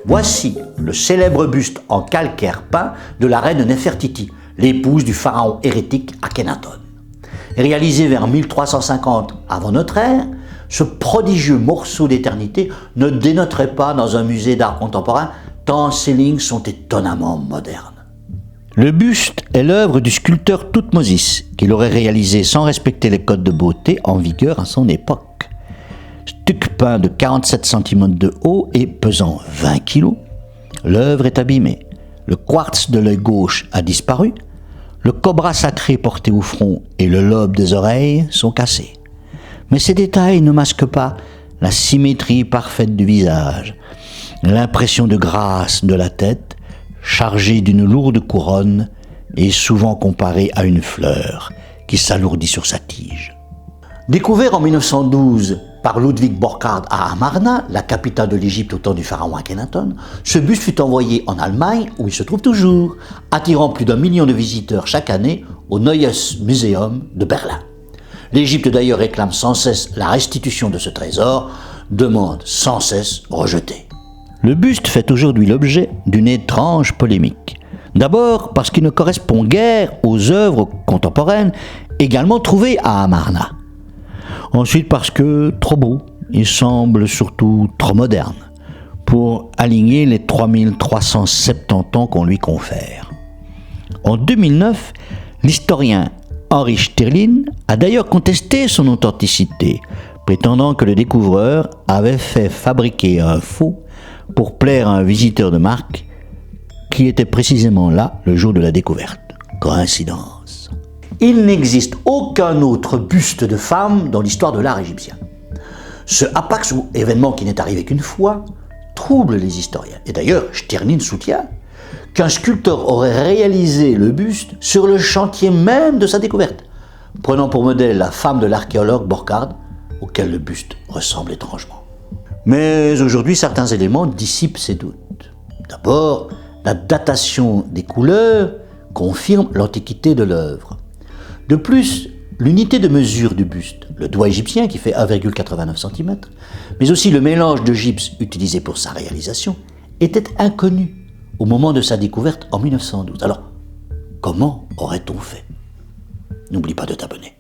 Voici le célèbre buste en calcaire peint de la reine Néfertiti, l'épouse du pharaon hérétique Akhenaton. Réalisé vers 1350 avant notre ère, ce prodigieux morceau d'éternité ne dénoterait pas dans un musée d'art contemporain tant ses lignes sont étonnamment modernes. Le buste est l'œuvre du sculpteur Thoutmôsis, qu'il aurait réalisé sans respecter les codes de beauté en vigueur à son époque. Stuc peint de 47 cm de haut et pesant 20 kg, l'œuvre est abîmée. Le quartz de l'œil gauche a disparu, le cobra sacré porté au front et le lobe des oreilles sont cassés. Mais ces détails ne masquent pas la symétrie parfaite du visage, l'impression de grâce de la tête, chargée d'une lourde couronne et souvent comparée à une fleur qui s'alourdit sur sa tige. Découvert en 1912 par Ludwig Borchardt à Amarna, la capitale de l'Égypte au temps du pharaon Akhenaton, ce buste fut envoyé en Allemagne où il se trouve toujours, attirant plus d'1 million de visiteurs chaque année au Neues Museum de Berlin. L'Égypte d'ailleurs réclame sans cesse la restitution de ce trésor, demande sans cesse rejetée. Le buste fait aujourd'hui l'objet d'une étrange polémique. D'abord parce qu'il ne correspond guère aux œuvres contemporaines également trouvées à Amarna. Ensuite parce que trop beau, il semble surtout trop moderne pour aligner les 3370 ans qu'on lui confère. En 2009, l'historien Henri Sterlin a d'ailleurs contesté son authenticité, prétendant que le découvreur avait fait fabriquer un faux pour plaire à un visiteur de marque qui était précisément là le jour de la découverte. Coïncidence. Il n'existe aucun autre buste de femme dans l'histoire de l'art égyptien. Ce hapax, ou événement qui n'est arrivé qu'une fois, trouble les historiens. Et d'ailleurs, Sterlin soutient qu'un sculpteur aurait réalisé le buste sur le chantier même de sa découverte, prenant pour modèle la femme de l'archéologue Borchardt, auquel le buste ressemble étrangement. Mais aujourd'hui, certains éléments dissipent ces doutes. D'abord, la datation des couleurs confirme l'antiquité de l'œuvre. De plus, l'unité de mesure du buste, le doigt égyptien qui fait 1,89 cm, mais aussi le mélange de gypse utilisé pour sa réalisation, était inconnu au moment de sa découverte en 1912. Alors, comment aurait-on fait ? N'oublie pas de t'abonner.